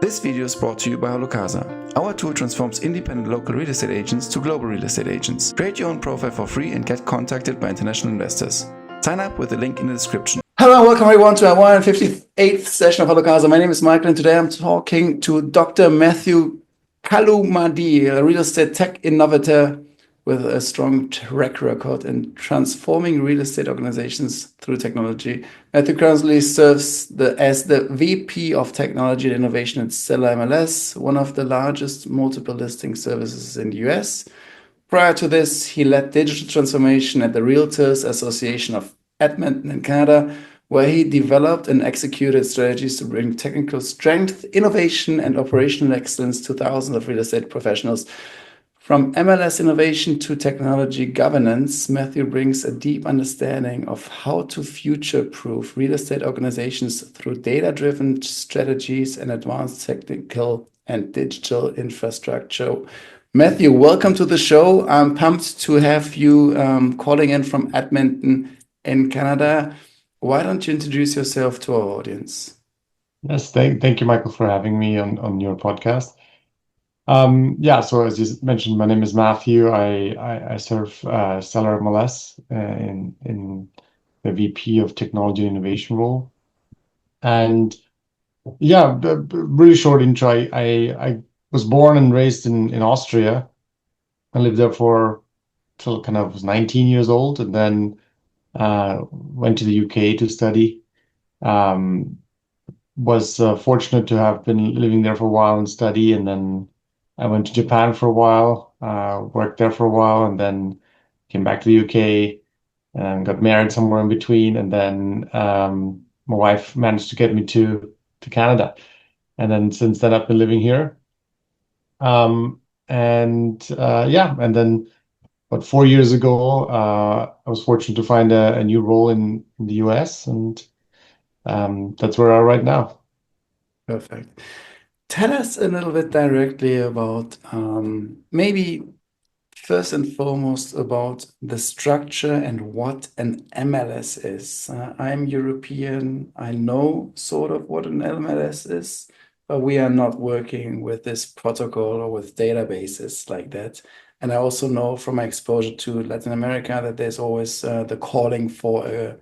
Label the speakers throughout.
Speaker 1: This video is brought to you by HalloCasa. Our tool transforms independent local real estate agents to global real estate agents. Create your own profile for free and get contacted by international investors. Sign up with the link in the description. Hello and welcome everyone to our 158th session of HalloCasa. My name is Michael and today I'm talking to Dr. Mathew Kallumadil, a real estate tech innovator with a strong track record in transforming real estate organizations through technology. Mathew currently serves as the VP of Technology and Innovation at Stellar MLS, one of the largest multiple listing services in the US. Prior to this, he led digital transformation at the Realtors Association of Edmonton in Canada, where he developed and executed strategies to bring technical strength, innovation, and operational excellence to thousands of real estate professionals. From MLS innovation to technology governance, Mathew brings a deep understanding of how to future-proof real estate organizations through data-driven strategies and advanced technical and digital infrastructure. Mathew, welcome to the show. I'm pumped to have you calling in from Edmonton in Canada. Why don't you introduce yourself to our audience?
Speaker 2: Yes, thank you, Michael, for having me on your podcast. So as you mentioned, my name is Mathew. I serve Stellar MLS in the VP of Technology and Innovation role. And really short intro. I was born and raised in Austria. I lived there till kind of was 19 years old, and then went to the UK to study. Was fortunate to have been living there for a while and study, and then I went to Japan for a while, worked there for a while, and then came back to the UK and got married somewhere in between. And then my wife managed to get me to Canada. And then since then, I've been living here. And then about 4 years ago, I was fortunate to find a new role in the US, and that's where I am right now.
Speaker 1: Perfect. Tell us a little bit directly about maybe first and foremost about the structure and what an MLS is. I'm European. I know sort of what an MLS is, but we are not working with this protocol or with databases like that. And I also know from my exposure to Latin America that there's always the calling for a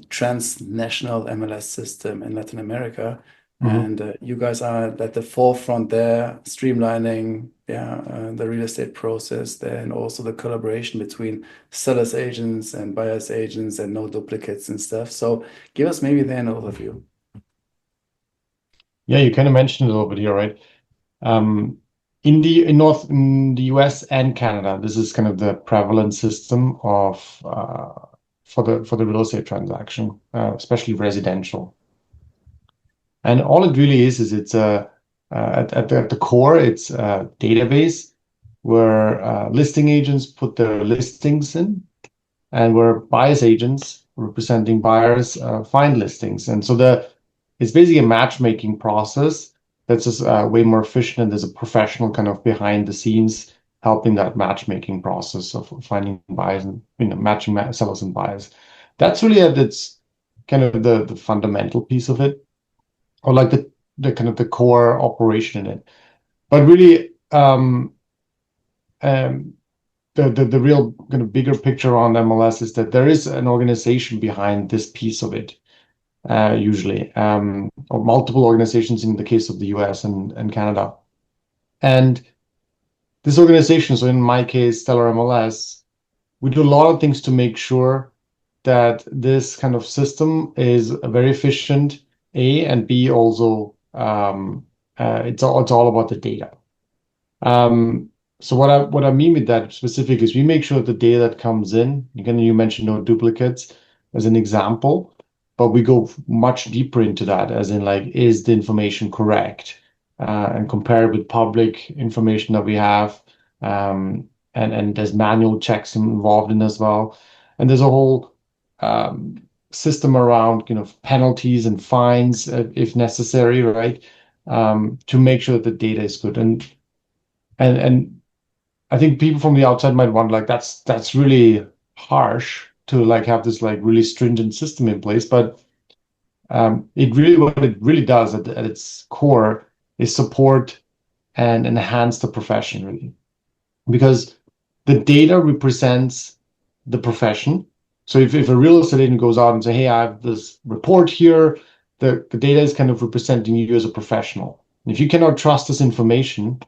Speaker 1: transnational MLS system in Latin America. And you guys are at the forefront there, streamlining the real estate process there, and also the collaboration between sellers agents and buyers agents and no duplicates and stuff. So give us maybe then an overview.
Speaker 2: Yeah, you kind of mentioned a little bit here, right? In the US and Canada, this is kind of the prevalent system of for the real estate transaction, especially residential. And all it really is it's at the core, it's a database where listing agents put their listings in, and where buyers agents representing buyers find listings. And so it's basically a matchmaking process that's just way more efficient, and there's a professional kind of behind the scenes helping that matchmaking process of finding buyers and matching sellers and buyers. That's really it's kind of the fundamental piece of it, or like the kind of the core operation in it. But really, the real kind of bigger picture on MLS is that there is an organization behind this piece of it, usually, or multiple organizations in the case of the US and Canada. And this organization, so in my case, Stellar MLS, we do a lot of things to make sure that this kind of system is very efficient, A, and B, also it's all about the data. So what I mean with that specifically is we make sure the data that comes in, again, you mentioned no duplicates as an example, but we go much deeper into that, as in like, is the information correct, and compare it with public information that we have, and there's manual checks involved in as well, and there's a whole system around penalties and fines if necessary, right? To make sure that the data is good. And I think people from the outside might wonder, like, that's really harsh to like have this like really stringent system in place, but what it really does at its core is support and enhance the profession, really. Because the data represents the profession. So if a real estate agent goes out and say, hey, I have this report here, the data is kind of representing you as a professional. And if you cannot trust this information,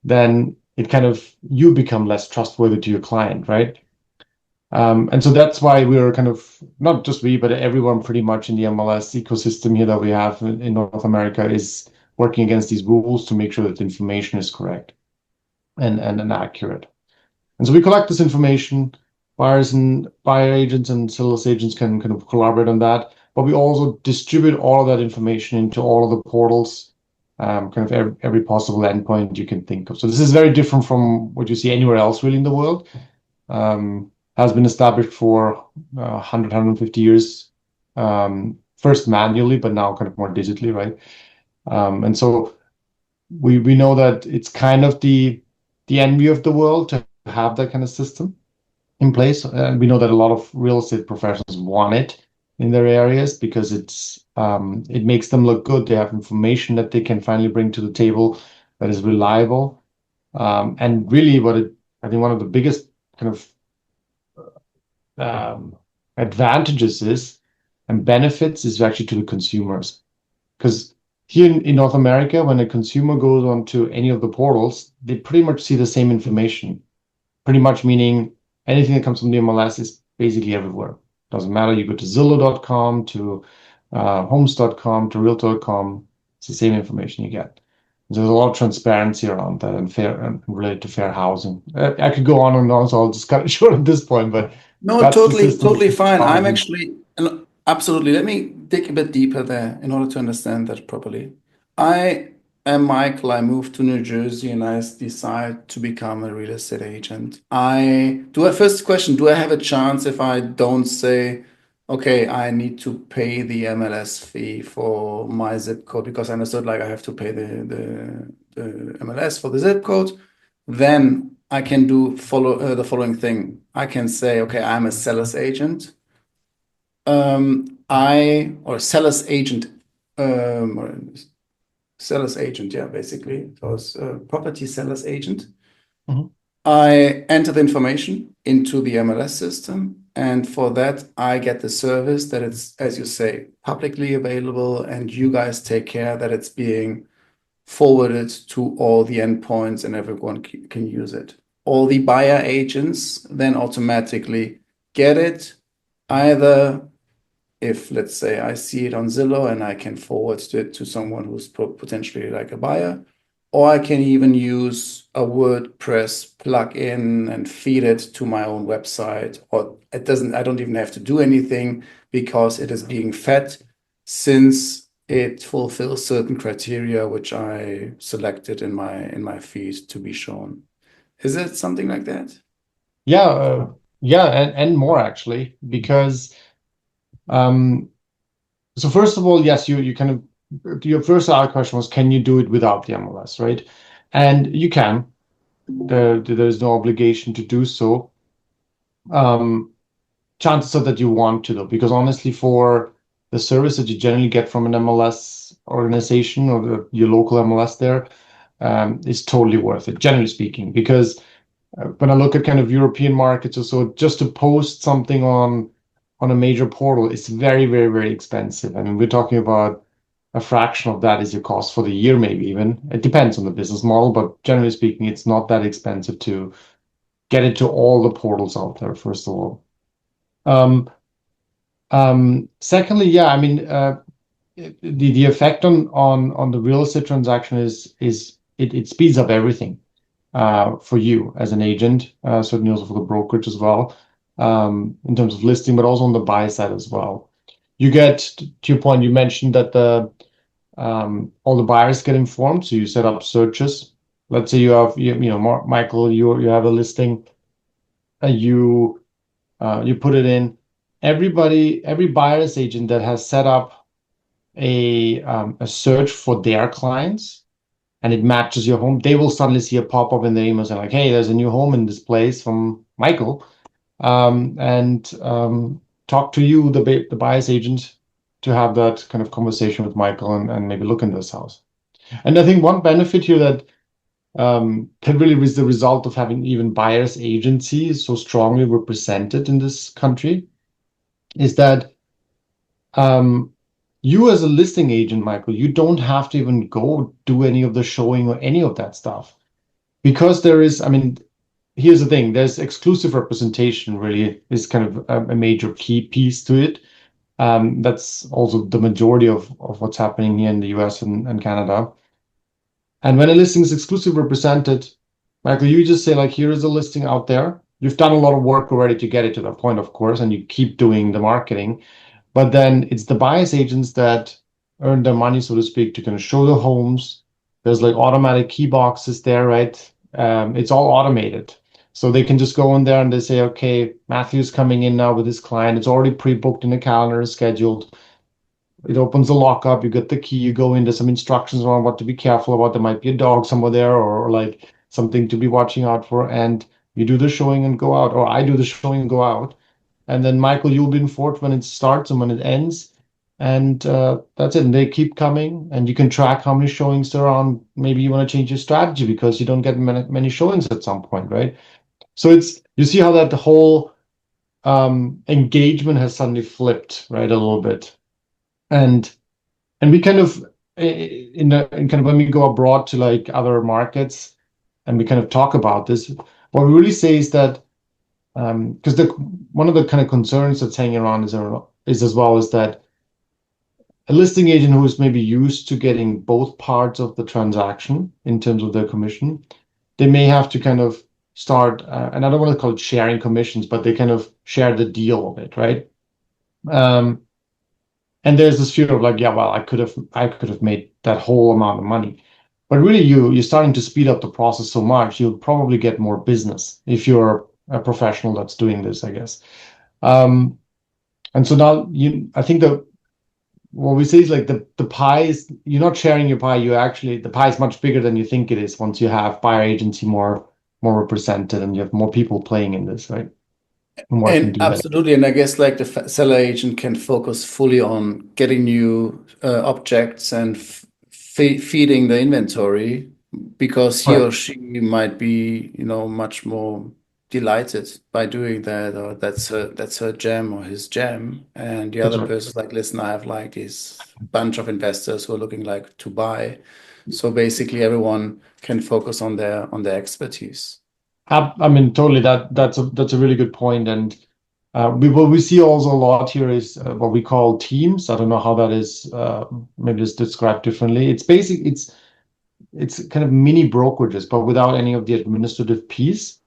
Speaker 2: then it kind of, you become less trustworthy to your client, right? And so that's why we're kind of, not just we, but everyone pretty much in the MLS ecosystem here that we have in North America is working against these rules to make sure that the information is correct and accurate. And so we collect this information, buyer agents and sales agents can kind of collaborate on that, but we also distribute all of that information into all of the portals, kind of every possible endpoint you can think of. So this is very different from what you see anywhere else really in the world. Has been established for 100, 150 years, first manually, but now kind of more digitally, right? And so we know that it's kind of the envy of the world to have that kind of system in place. And we know that a lot of real estate professionals want it in their areas because it makes them look good. They have information that they can finally bring to the table that is reliable. And really I think one of the biggest kind of advantages is and benefits is actually to the consumers. Because here in North America, when a consumer goes onto any of the portals, they pretty much see the same information. Pretty much meaning anything that comes from the MLS is basically everywhere. Doesn't matter, you go to Zillow.com, to homes.com, to realtor.com, it's the same information you get. There's a lot of transparency around that and fair and related to fair housing. I could go on and on, so I'll just cut it short at this point, but
Speaker 1: no, totally fine. I'm actually absolutely. Let me dig a bit deeper there in order to understand that properly. I am Michael. I moved to New Jersey and I decide to become a real estate agent. First question, do I have a chance if I don't say, okay, I need to pay the MLS fee for my zip code because I understood like I have to pay the MLS for the zip code. Then I can do the following thing. I can say, okay, I'm a seller's agent. Or seller's agent, or seller's agent, yeah, basically. It was a property seller's agent.
Speaker 2: Mhm.
Speaker 1: I enter the information into the MLS system, and for that, I get the service that it's, as you say, publicly available, and you guys take care that it's being forwarded to all the endpoints and everyone can use it. All the buyer agents then automatically get it, either if, let's say, I see it on Zillow and I can forward it to someone who's potentially like a buyer, or I can even use a WordPress plugin and feed it to my own website, or I don't even have to do anything because it is being fed since it fulfills certain criteria which I selected in my feed to be shown. Is it something like that?
Speaker 2: Yeah, and more actually, because so first of all, yes, you kind of your first question was, can you do it without the MLS, right? And you can. There's no obligation to do so. Chances are that you want to though, because honestly, for the service that you generally get from an MLS organization or your local MLS there, is totally worth it, generally speaking. Because when I look at kind of European markets or so, just to post something on a major portal, it's very, very, very expensive. I mean, we're talking about a fraction of that is your cost for the year, maybe even. It depends on the business model, but generally speaking, it's not that expensive to get into all the portals out there, first of all. Secondly, yeah, I mean, the effect on the real estate transaction is it speeds up everything for you as an agent, certainly also for the brokerage as well, in terms of listing, but also on the buy side as well. You get to your point, you mentioned that all the buyers get informed, so you set up searches. Let's say you have, Michael, you have a listing, you put it in. Every buyer's agent that has set up a search for their clients and it matches your home, they will suddenly see a pop-up in their emails and like, hey, there's a new home in this place from Michael, and talk to you, the buyer's agent, to have that kind of conversation with Michael and maybe look in this house. And I think one benefit here that can really be the result of having even buyer's agencies so strongly represented in this country is that you as a listing agent, Michael, you don't have to even go do any of the showing or any of that stuff. Because there is, I mean, here's the thing, there's exclusive representation really is kind of a major key piece to it. That's also the majority of what's happening here in the US and Canada. And when a listing is exclusively represented, Michael, you just say like, here is a listing out there. You've done a lot of work already to get it to that point, of course, and you keep doing the marketing. But then it's the buyer's agents that earn their money, so to speak, to kind of show the homes. There's like automatic key boxes there, right? It's all automated. So they can just go in there and they say, okay, Matthew's coming in now with his client. It's already pre-booked in the calendar, scheduled. It opens the lockup, you get the key, you go in, there's some instructions around what to be careful about. There might be a dog somewhere there or like something to be watching out for. And you do the showing and go out, or I do the showing and go out. And then, Michael, you'll be informed when it starts and when it ends. And that's it. And they keep coming, and you can track how many showings there are on. Maybe you want to change your strategy because you don't get many showings at some point, right? So you see how that the whole engagement has suddenly flipped, right, a little bit. And we kind of in kind of when we go abroad to like other markets and we kind of talk about this, what we really say is that because one of the kind of concerns that's hanging around is as well is that a listing agent who is maybe used to getting both parts of the transaction in terms of their commission, they may have to kind of start, and I don't want to call it sharing commissions, but they kind of share the deal of it, right? And there's this fear of like, yeah, well, I could have made that whole amount of money. But really you're starting to speed up the process so much, you'll probably get more business if you're a professional that's doing this, I guess. And so now I think that what we say is like the pie is, you're not sharing your pie, the pie is much bigger than you think it is once you have buyer agency more represented and you have more people playing in this, right? And working
Speaker 3: And
Speaker 2: together.
Speaker 3: absolutely, and I guess like the seller agent can focus fully on getting new objects and feeding the inventory because he or she might be, much more delighted by doing that, or that's her jam or his jam. And the other person's like, listen, I have like this bunch of investors who are looking like to buy. So basically, everyone can focus on their expertise.
Speaker 2: I mean, totally. That's a really good point. And what we see also a lot here is what we call teams. I don't know how that is. Maybe it's described differently. It's kind of mini brokerages, but without any of the administrative piece.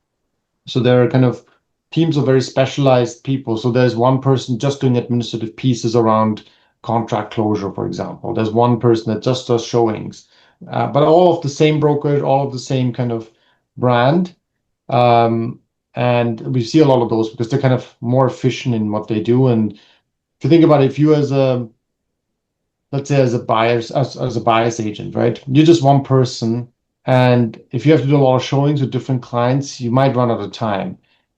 Speaker 2: So there are kind of teams of very specialized people. So there's one person just doing administrative pieces around contract closure, for example. There's one person that just does showings, but all of the same brokerage, all of the same kind of brand. And we see a lot of those because they're kind of more efficient in what they do. And if you think about it, if you let's say as a buyer's agent, right? You're just one person. And if you have to do a lot of showings with different clients, you might run out of time.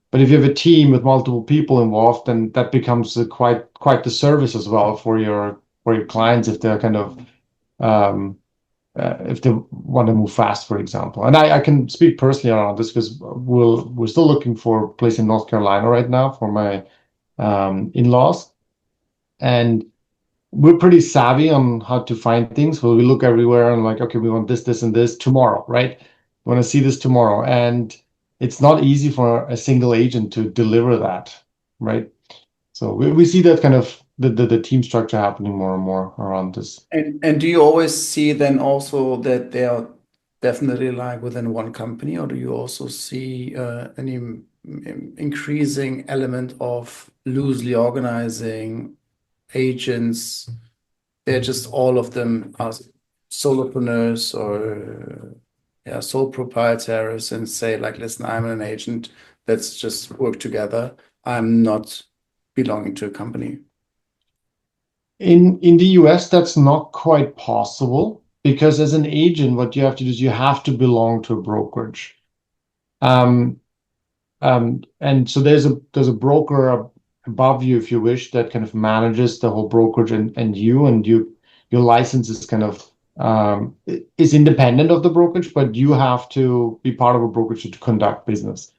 Speaker 2: But if you have a team with multiple people involved, then that becomes quite the service as well for your clients if they're kind of if they want to move fast, for example. And I can speak personally around this because we're still looking for a place in North Carolina right now for my in-laws. And we're pretty savvy on how to find things. Well, we look everywhere and like, okay, we want this, this, and this tomorrow, right? We want to see this tomorrow. And it's not easy for a single agent to deliver that, right? So we see that kind of the team structure happening more and more around this.
Speaker 3: And do you always see then also that they are definitely like within one company, or do you also see an increasing element of loosely organizing agents? They're just all of them are solopreneurs or sole proprietaries and say like, listen, I'm an agent. Let's just work together. I'm not belonging to a company.
Speaker 2: In the US, that's not quite possible because as an agent, what you have to do is you have to belong to a brokerage. And so there's a broker above you, if you wish, that kind of manages the whole brokerage and your license is kind of is independent of the brokerage, but you have to be part of a brokerage to conduct business.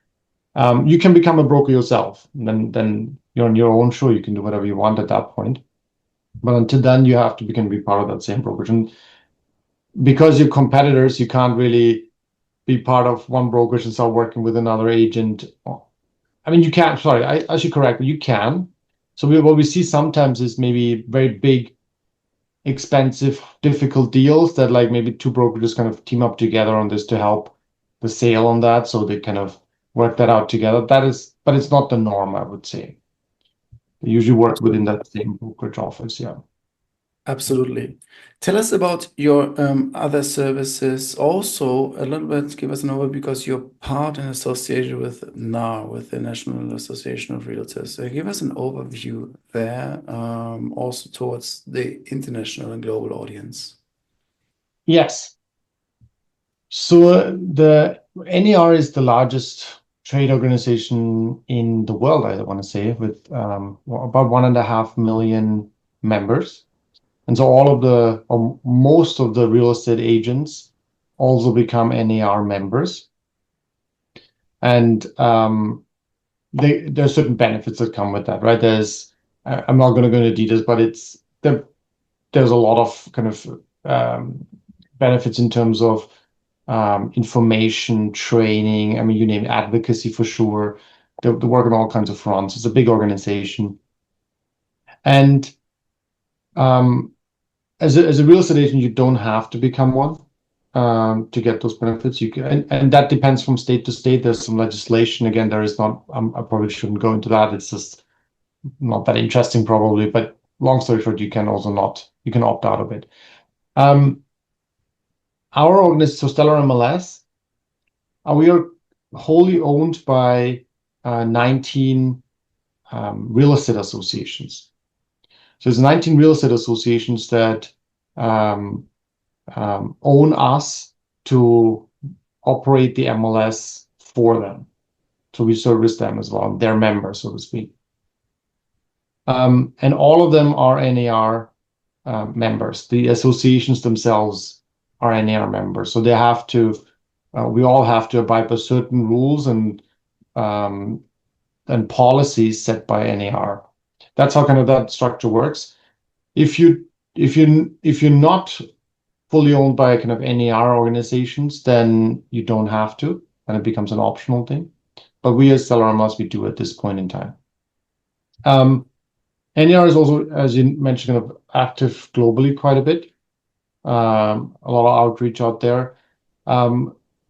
Speaker 2: You can become a broker yourself, and then you're on your own show. You can do whatever you want at that point. But until then, you have to be part of that same brokerage. And because you're competitors, you can't really be part of one brokerage and start working with another agent. I mean, you can. Sorry, I should correct. You can. So what we see sometimes is maybe very big, expensive, difficult deals that like maybe two brokerages kind of team up together on this to help the sale on that. So they kind of work that out together. But it's not the norm, I would say. They usually work within that same brokerage office. Yeah.
Speaker 3: Absolutely. Tell us about your other services also a little bit. Give us an overview because you're part and associated with NAR, with the National Association of Realtors. Give us an overview there, also towards the international and global audience.
Speaker 2: Yes. So the NAR is the largest trade organization in the world, I want to say, with about 1.5 million members. And so most of the real estate agents also become NAR members. And there's certain benefits that come with that, right? I'm not going to go into details, but there's a lot of kind of benefits in terms of information, training. I mean, you name it, advocacy for sure. They work on all kinds of fronts. It's a big organization. And as a real estate agent, you don't have to become one to get those benefits. You can, and that depends from state to state. There's some legislation. Again, there is not. I probably shouldn't go into that. It's just not that interesting, probably. But long story short, you can opt out of it. Our organization, so Stellar MLS, we are wholly owned by 19 real estate associations. So there's 19 real estate associations that own us to operate the MLS for them. So we service them as well, their members, so to speak. And all of them are NAR members. The associations themselves are NAR members. So they have to, we all have to abide by certain rules and policies set by NAR. That's how kind of that structure works. If you're not fully owned by kind of NAR organizations, then you don't have to, and it becomes an optional thing. But we as Stellar MLS, we do at this point in time. NAR is also, as you mentioned, kind of active globally quite a bit. A lot of outreach out there.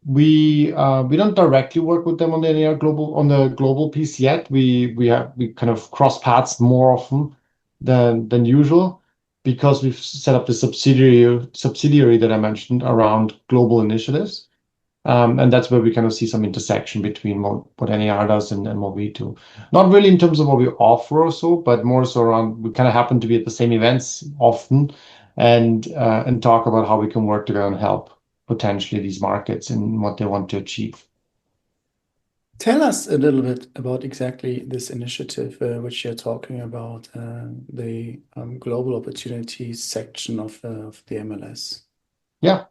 Speaker 2: We don't directly work with them on the NAR global piece yet. We kind of cross paths more often than usual because we've set up the subsidiary that I mentioned around global initiatives. And that's where we kind of see some intersection between what NAR does and what we do. Not really in terms of what we offer or so, but more so around we kind of happen to be at the same events often and talk about how we can work together and help potentially these markets and what they want to achieve.
Speaker 3: Tell us a little bit about exactly this initiative, which you're talking about, the global opportunities section of the MLS.
Speaker 2: Yeah,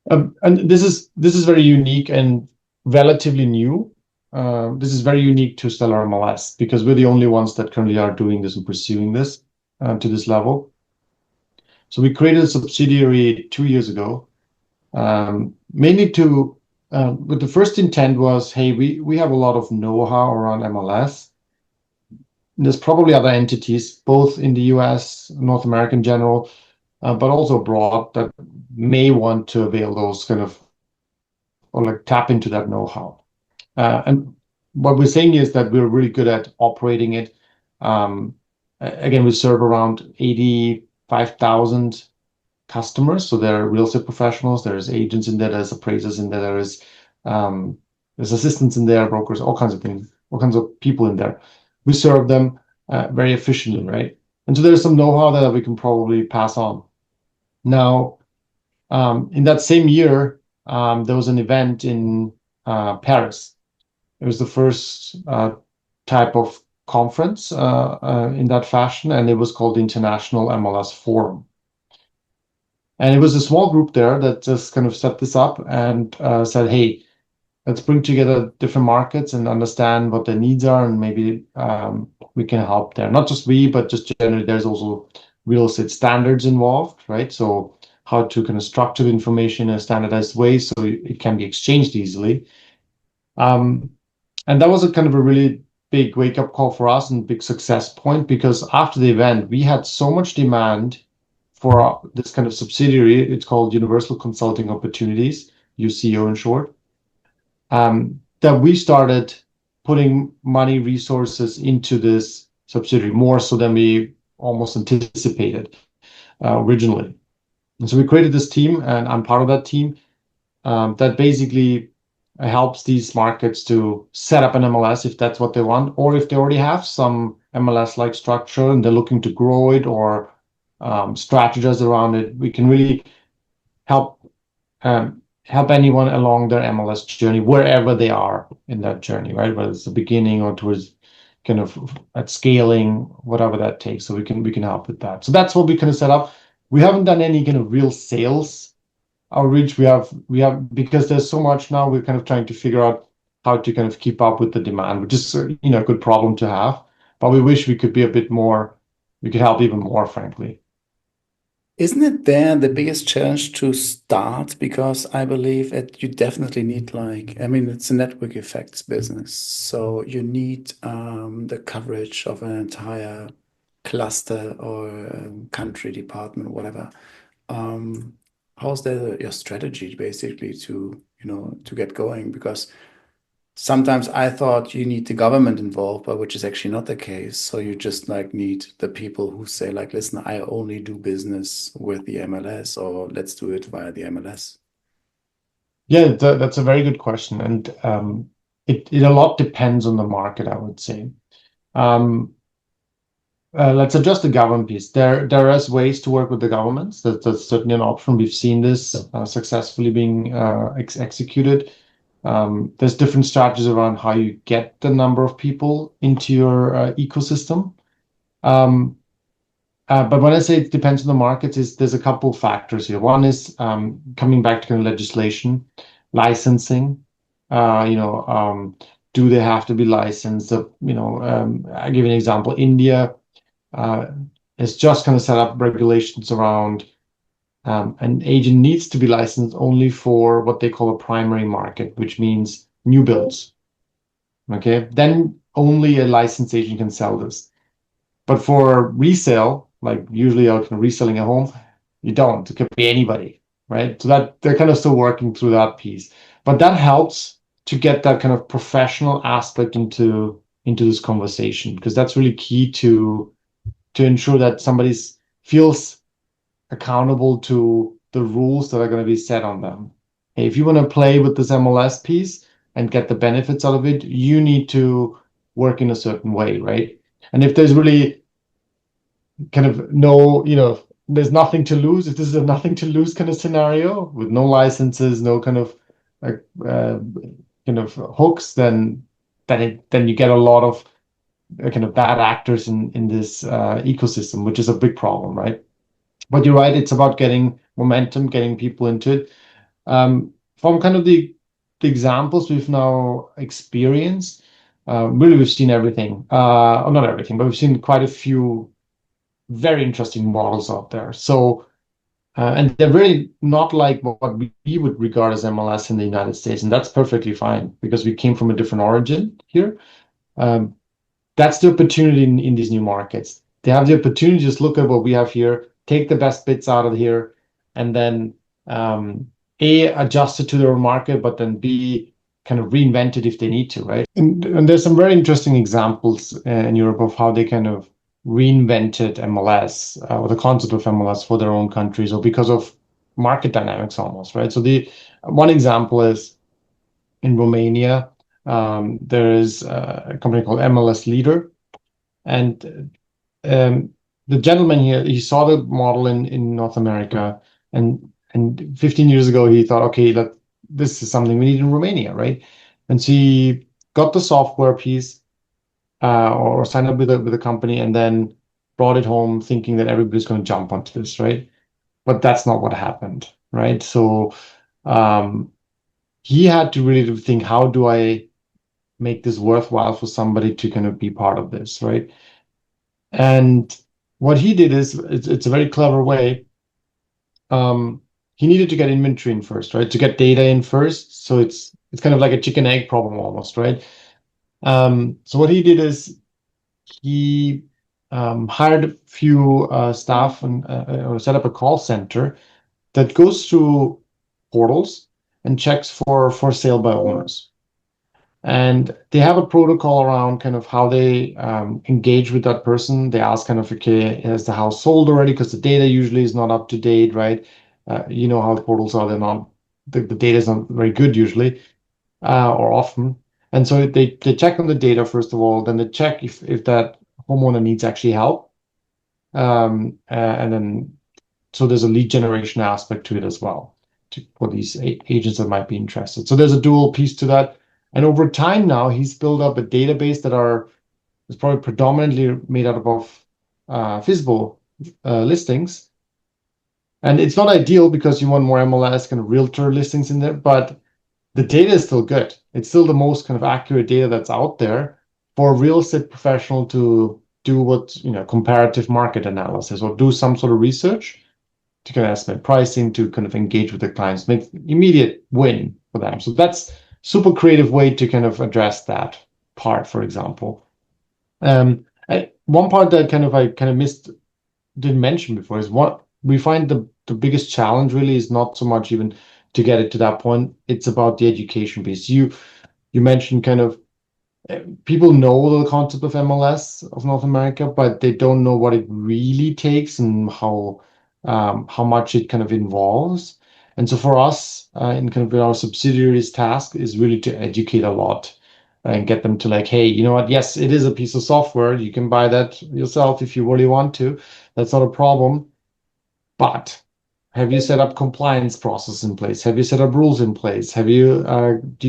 Speaker 2: and this is very unique and relatively new. This is very unique to Stellar MLS because we're the only ones that currently are doing this and pursuing this to this level. So we created a subsidiary 2 years ago. Mainly but the first intent was, hey, we have a lot of know-how around MLS. There's probably other entities, both in the US, North America in general, but also abroad that may want to avail those kind of, or like tap into that know-how. And what we're saying is that we're really good at operating it. Again, we serve around 85,000 customers. So there are real estate professionals, there's agents in there, there's appraisers in there, there's assistants in there, brokers, all kinds of things, all kinds of people in there. We serve them very efficiently, right? And so there's some know-how that we can probably pass on. Now, in that same year, there was an event in Paris. It was the first type of conference in that fashion, and it was called the International MLS Forum. And it was a small group there that just kind of set this up and said, hey, let's bring together different markets and understand what their needs are, and maybe we can help there. Not just we, but just generally, there's also real estate standards involved, right? So how to kind of structure the information in a standardized way so it can be exchanged easily. And that was a kind of a really big wake-up call for us and big success point, because after the event, we had so much demand for this kind of subsidiary. It's called Universal Consulting Opportunities, UCO in short. That we started putting money resources into this subsidiary more so than we almost anticipated originally. And so we created this team, and I'm part of that team, that basically helps these markets to set up an MLS if that's what they want, or if they already have some MLS-like structure and they're looking to grow it or strategize around it. We can really help anyone along their MLS journey, wherever they are in that journey, right? Whether it's the beginning or towards kind of at scaling, whatever that takes. So we can help with that. So that's what we kind of set up. We haven't done any kind of real sales outreach. We have because there's so much now. We're kind of trying to figure out how to kind of keep up with the demand, which is a good problem to have. But we wish we could be a bit more. We could help even more, frankly.
Speaker 3: Isn't it there the biggest challenge to start? Because I believe that you definitely need, it's a network effects business. So you need the coverage of an entire cluster or country, department, whatever. How's your strategy basically to get going? Because sometimes I thought you need the government involved, but which is actually not the case. So you just need the people who say listen, I only do business with the MLS, or let's do it via the MLS.
Speaker 2: Yeah, that's a very good question. And it a lot depends on the market, I would say. Let's adjust the government piece. There is ways to work with the governments. That's certainly an option. We've seen this successfully being executed. There's different strategies around how you get the number of people into your ecosystem. But when I say it depends on the markets, there's a couple factors here. One is coming back to kind of legislation, licensing. Do they have to be licensed? I give you an example. India has just kind of set up regulations around an agent needs to be licensed only for what they call a primary market, which means new builds. Okay, then only a licensed agent can sell this. But for resale, usually out reselling a home, you don't. It could be anybody, right? So that they're kind of still working through that piece. But that helps to get that kind of professional aspect into this conversation, because that's really key to ensure that somebody feels accountable to the rules that are going to be set on them. Hey, if you want to play with this MLS piece and get the benefits out of it, you need to work in a certain way, right? And if there's really kind of there's nothing to lose, if this is a nothing to lose kind of scenario with no licenses, no kind of hooks, then you get a lot of kind of bad actors in this ecosystem, which is a big problem, right? But you're right, it's about getting momentum, getting people into it. From kind of the examples we've now experienced, really we've seen everything. Not everything, but we've seen quite a few very interesting models out there. So, and they're really not like what we would regard as MLS in the United States, and that's perfectly fine because we came from a different origin here. That's the opportunity in these new markets. They have the opportunity to just look at what we have here, take the best bits out of here, and then A, adjust it to their market, but then B, kind of reinvent it if they need to, right? And there's some very interesting examples in Europe of how they kind of reinvented MLS or the concept of MLS for their own countries, or because of market dynamics almost, right? So the one example is in Romania, there is a company called MLS Leader, and the gentleman here, he saw the model in North America, and 15 years ago he thought, okay, this is something we need in Romania, right? And so he got the software piece or signed up with a company, and then brought it home thinking that everybody's going to jump onto this, right? but that's not what happened, right? So he had to really think, how do I make this worthwhile for somebody to kind of be part of this, right? And what he did is, it's a very clever way. He needed to get inventory in first, right? To get data in first. So it's kind of like a chicken egg problem almost, right? So what he did is he hired a few staff and or set up a call center that goes through portals and checks for sale by owners. And they have a protocol around kind of how they engage with that person. They ask kind of, okay, has the house sold already? Because the data usually is not up to date, right? You know how the portals are, they're not, the data is not very good usually, or often. And so they check on the data, first of all, then they check if that homeowner needs actually help. And then, so there's a lead generation aspect to it as well, for these agents that might be interested. So there's a dual piece to that. And over time now, he's built up a database that is probably predominantly made out of visible listings. And it's not ideal because you want more MLS kind of realtor listings in there, but the data is still good. It's still the most kind of accurate data that's out there for a real estate professional to do comparative market analysis or do some sort of research to kind of estimate pricing, to kind of engage with the clients, make immediate win for them. So that's super creative way to kind of address that part, for example. One part that I didn't mention before is what we find the biggest challenge really is not so much even to get it to that point. It's about the education piece. You mentioned kind of people know the concept of MLS of North America, but they don't know what it really takes and how much it kind of involves. And so for us, in kind of our subsidiaries' task is really to educate a lot and get them to like, hey, you know what? Yes, it is a piece of software. You can buy that yourself if you really want to. That's not a problem. But have you set up compliance process in place? Have you set up rules in place? Do you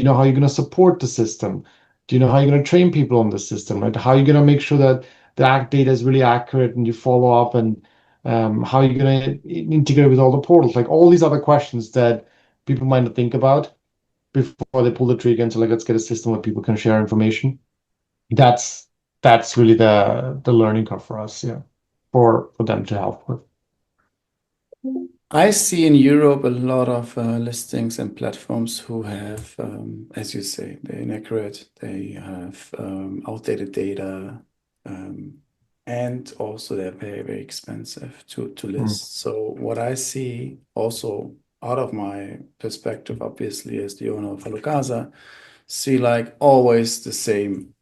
Speaker 2: know how you're going to support the system? Do you know how you're going to train people on the system, right? How are you going to make sure that the data is really accurate and you follow up, and how are you going to integrate with all the portals? Like all these other questions that people might not think about before they pull the trigger and say, like, let's get a system where people can share information. That's really the learning curve for us, yeah, for them to help with.
Speaker 3: I see in Europe a lot of listings and platforms who have, as you say, they're inaccurate, they have outdated data, and also they're very, very expensive to list. So what I see also out of my perspective, obviously, as the owner of HalloCasa, see like always the same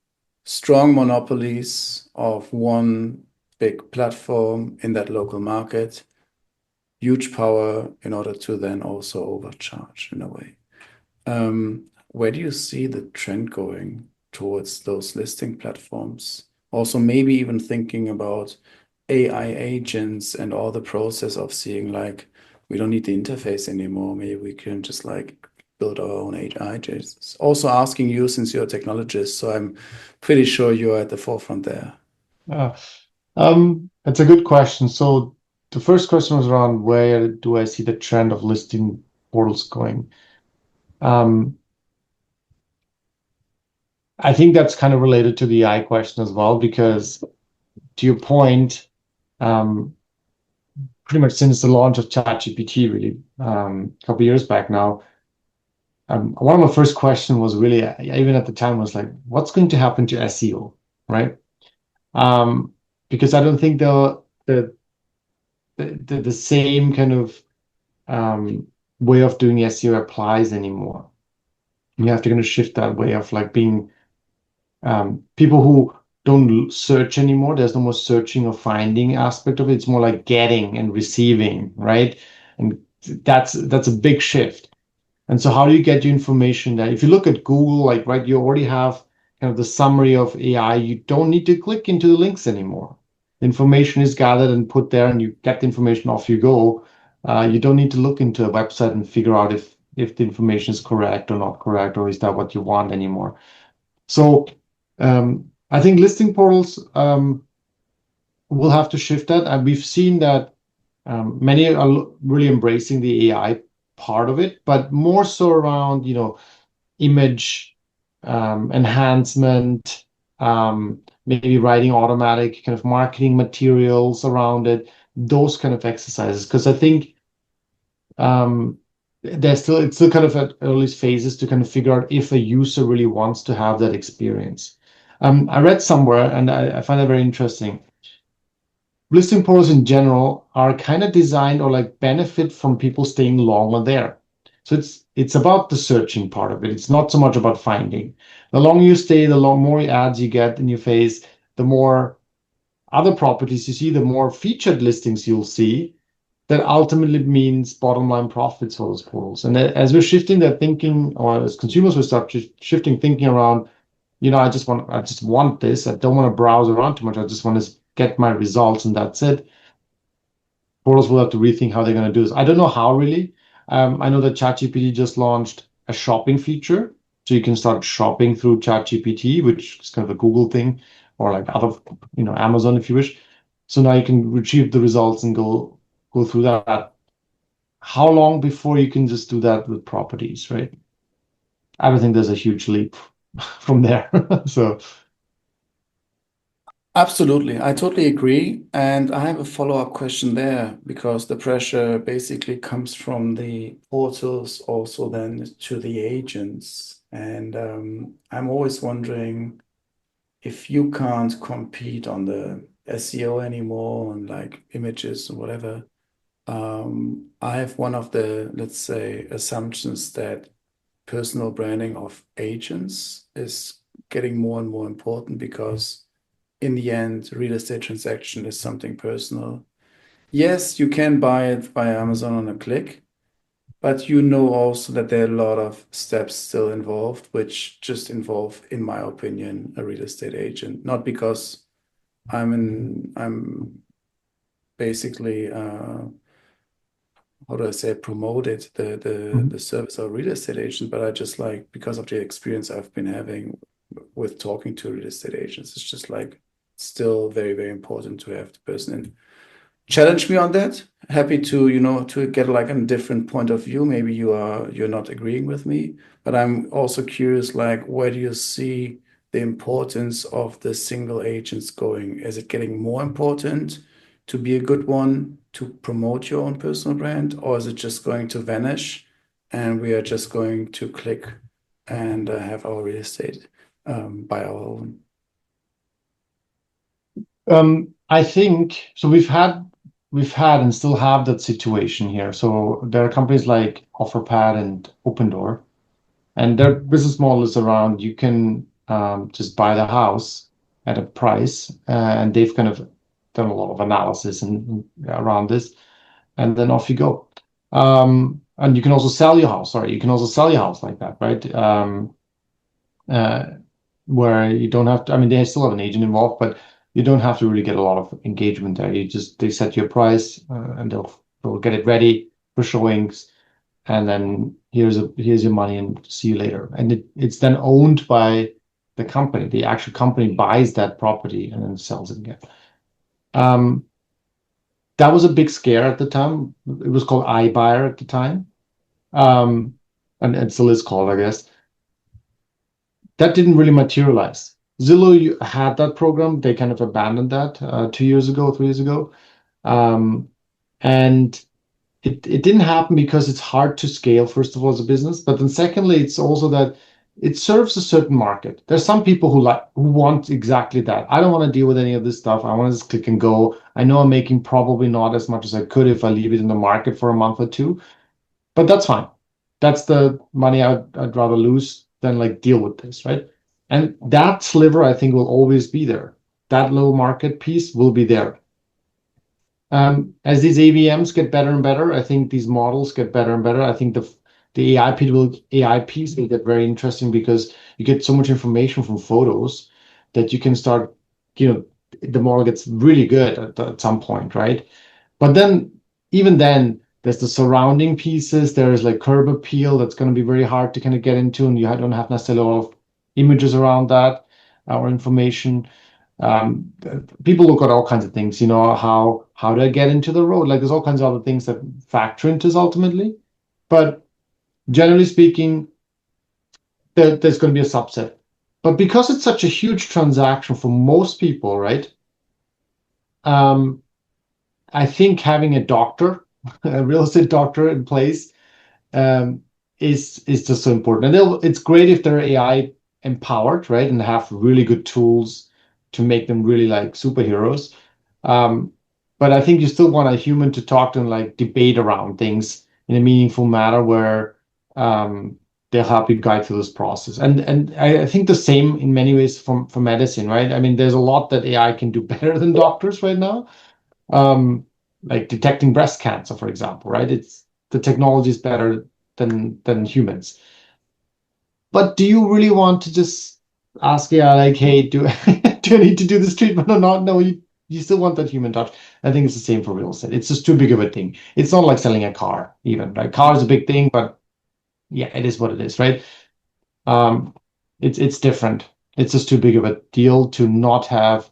Speaker 3: strong monopolies of one big platform in that local market, huge power in order to then also overcharge in a way. Where do you see the trend going towards those listing platforms? Also, maybe even thinking about AI agents and all the process of seeing like, we don't need the interface anymore. Maybe we can just like build our own AI agents. Also asking you, since you're a technologist, so I'm pretty sure you're at the forefront there.
Speaker 2: It's a good question. So the first question was around where do I see the trend of listing portals going? I think that's kind of related to the AI question as well, because to your point, pretty much since the launch of ChatGPT, really, a couple of years back now, one of my first questions was really, even at the time, was like, what's going to happen to SEO, right? Because I don't think the same kind of way of doing SEO applies anymore. You have to kind of shift that way of like being people who don't search anymore. There's no more searching or finding aspect of it. It's more like getting and receiving, right? And that's a big shift. And so how do you get your information that if you look at Google, like, right, you already have kind of the summary of AI. You don't need to click into the links anymore. The information is gathered and put there, and you get the information, off you go. You don't need to look into a website and figure out if the information is correct or not correct, or is that what you want anymore. So I think listing portals will have to shift that. And we've seen that Many are really embracing the AI part of it, but more so around, image enhancement, maybe writing automatic kind of marketing materials around it, those kind of exercises. Because I think it's still kind of at early phases to kind of figure out if a user really wants to have that experience. I read somewhere, and I find that very interesting. Listing portals in general are kind of designed or like benefit from people staying longer there. So it's about the searching part of it. It's not so much about finding. The longer you stay, the more ads you get in your face, the more other properties you see, the more featured listings you'll see. That ultimately means bottom line profits for those portals. And as we're shifting that thinking, or as consumers will start shifting thinking around, I just want this. I don't want to browse around too much. I just want to get my results and that's it. Portals will have to rethink how they're going to do this. I don't know how really. I know that ChatGPT just launched a shopping feature. So you can start shopping through ChatGPT, which is kind of a Google thing, or like other, Amazon if you wish. So now you can retrieve the results and go through that. How long before you can just do that with properties, right? I don't think there's a huge leap from there. So
Speaker 3: Absolutely. I totally agree. And I have a follow-up question there because the pressure basically comes from the portals also then to the agents. And I'm always wondering if you can't compete on the SEO anymore and like images or whatever. I have one of the, let's say, assumptions that personal branding of agents is getting more and more important because in the end, real estate transaction is something personal. Yes, you can buy it via Amazon on a click, but you know also that there are a lot of steps still involved, which just involve, in my opinion, a real estate agent. Not because I'm basically how do I say promoted the service of a real estate agent, but I just like because of the experience I've been having with talking to real estate agents, it's just like still very, very important to have the person in. Challenge me on that. Happy to, to get like a different point of view. Maybe you're not agreeing with me, but I'm also curious, like, where do you see the importance of the single agents going? Is it getting more important to be a good one, to promote your own personal brand, or is it just going to vanish and we are just going to click and have our real estate by our own?
Speaker 2: I think so. We've had and still have that situation here. So there are companies like OfferPad and Opendoor, and their business model is around you can just buy the house at a price, and they've kind of done a lot of analysis and around this, and then off you go. And you can also sell your house. Sorry, you can also sell your house like that, right? Where you don't have to. I mean, they still have an agent involved, but you don't have to really get a lot of engagement there. They set your price, and they'll get it ready for showings, and then here's your money and see you later. And it's then owned by the company. The actual company buys that property and then sells it again. That was a big scare at the time. It was called iBuyer at the time, and it still is called, I guess. That didn't really materialize. Zillow had that program. They kind of abandoned that 3 years ago. And it didn't happen because it's hard to scale, first of all, as a business. But then secondly, it's also that it serves a certain market. There's some people who want exactly that. I don't want to deal with any of this stuff. I want to just click and go. I know I'm making probably not as much as I could if I leave it in the market for a month or two, but that's fine. That's the money I'd rather lose than like deal with this, right? And that sliver, I think, will always be there. That low market piece will be there. As these AVMs get better and better, I think these models get better and better. I think the AI piece will get very interesting because you get so much information from photos that you can start, the model gets really good at some point, right? But then, even then, there's the surrounding pieces. There is like curb appeal that's going to be very hard to kind of get into, and you don't have necessarily a lot of images around that or information. People look at all kinds of things, how do I get into the road? Like there's all kinds of other things that factor into this ultimately. But generally speaking, there's going to be a subset. But because it's such a huge transaction for most people, right? I think having a doctor, a real estate doctor in place, is just so important. And it's great if they're AI empowered, right? And have really good tools to make them really like superheroes. But I think you still want a human to talk to and like debate around things in a meaningful manner where they'll help you guide through this process. And I think the same in many ways for medicine, right? I mean, there's a lot that AI can do better than doctors right now. Like detecting breast cancer, for example, right? The technology is better than humans. But do you really want to just ask AI like, hey, do I need to do this treatment or not? No, you still want that human touch. I think it's the same for real estate. It's just too big of a thing. It's not like selling a car, even. Like car is a big thing, but yeah, it is what it is, right? It's different. It's just too big of a deal to not have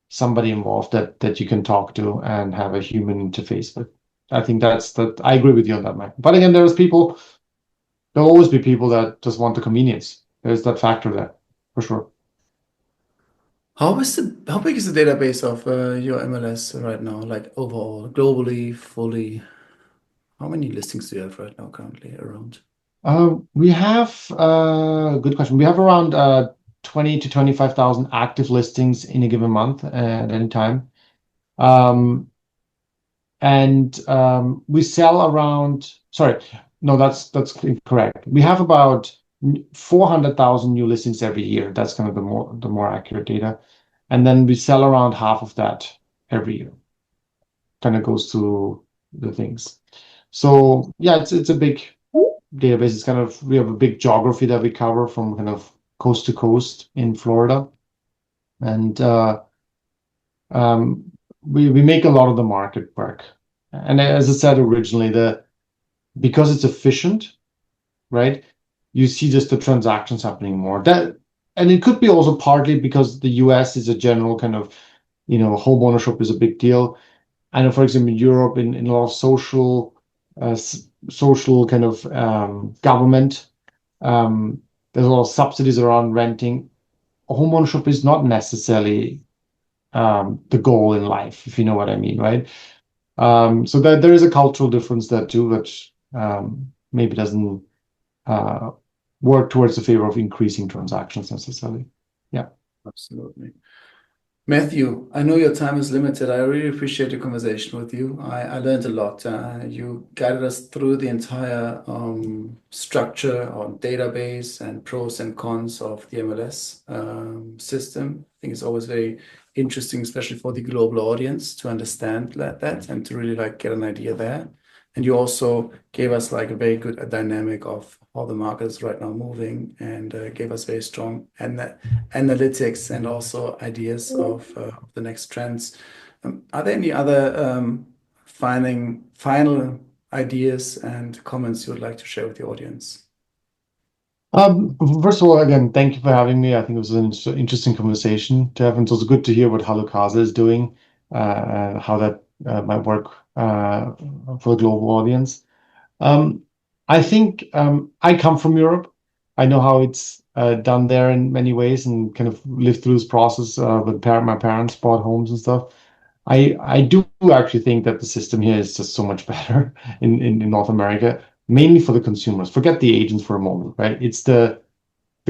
Speaker 2: somebody involved that you can talk to and have a human interface with. I think I agree with you on that, Mike. But again, there'll always be people that just want the convenience. There's that factor there, for sure.
Speaker 3: How big is the database of your MLS right now? Like overall, globally, fully? How many listings do you have right now currently around?
Speaker 2: We have good question. We have around 20 to 25,000 active listings in a given month at any time. We sell around, sorry, no, that's incorrect. We have about 400,000 new listings every year. That's kind of the more accurate data. And then we sell around half of that every year. Kind of goes through the things. So yeah, it's a big database. It's kind of, we have a big geography that we cover from kind of coast to coast in Florida. And we make a lot of the market work. And as I said originally, because it's efficient, right? You see just the transactions happening more. And it could be also partly because the US is a general kind of, home ownership is a big deal. I know, for example, in Europe, in a lot of social kind of government, there's a lot of subsidies around renting. Home ownership is not necessarily the goal in life, if you know what I mean, right? So there is a cultural difference there too, which maybe doesn't work towards the favor of increasing transactions necessarily. Yeah.
Speaker 3: Absolutely. Matthew, I know your time is limited. I really appreciate the conversation with you. I learned a lot. You guided us through the entire structure or database and pros and cons of the MLS system. I think it's always very interesting, especially for the global audience, to understand that and to really like get an idea there. And you also gave us like a very good dynamic of how the market is right now moving, and gave us very strong analytics and also ideas of the next trends. Are there any other final ideas and comments you would like to share with the audience?
Speaker 2: First of all, again, thank you for having me. I think it was an interesting conversation to have, and it's also good to hear what HalloCasa is doing, and how that might work for the global audience. I think I come from Europe. I know how it's done there in many ways, and kind of lived through this process with my parents bought homes and stuff. I do actually think that the system here is just so much better in North America, mainly for the consumers. Forget the agents for a moment, right? It's the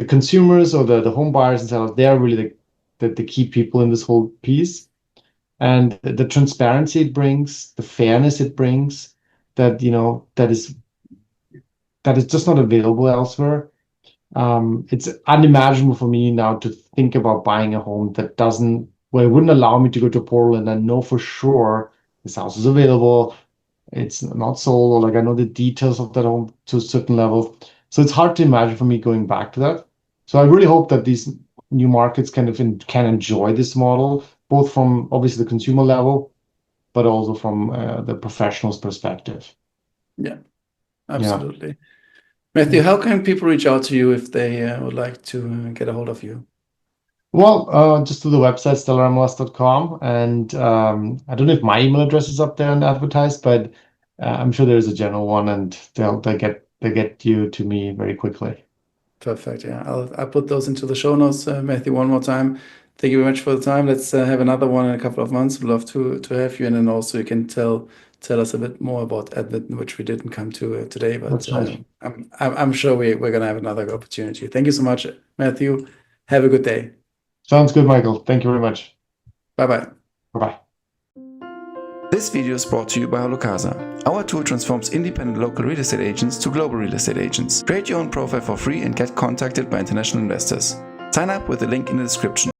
Speaker 2: consumers or the home buyers and sellers. They are really the key people in this whole piece. And the transparency it brings, the fairness it brings, that is just not available elsewhere. It's unimaginable for me now to think about buying a home where it wouldn't allow me to go to Portland and know for sure this house is available, it's not sold, or like I know the details of that home to a certain level. So it's hard to imagine for me going back to that. So I really hope that these new markets can enjoy this model, both from obviously the consumer level, but also from the professional's perspective.
Speaker 3: Yeah, absolutely. Matthew, how can people reach out to you if they would like to get a hold of you?
Speaker 2: Well, just to the website, stellarmls.com. And I don't know if my email address is up there and advertised, but I'm sure there's a general one, and they get you to me very quickly.
Speaker 3: Perfect. Yeah, I'll put those into the show notes, Matthew, one more time. Thank you very much for the time. Let's have another one in a couple of months. We'd love to have you, and then also you can tell us a bit more about Edmonton, which we didn't come to today, but
Speaker 2: That's right.
Speaker 3: I'm sure we're gonna have another opportunity. Thank you so much, Matthew. Have a good day.
Speaker 2: Sounds good, Michael. Thank you very much.
Speaker 3: Bye-bye.
Speaker 2: Bye-bye.
Speaker 1: This video is brought to you by HalloCasa. Our tool transforms independent local real estate agents to global real estate agents. Create your own profile for free and get contacted by international investors. Sign up with the link in the description.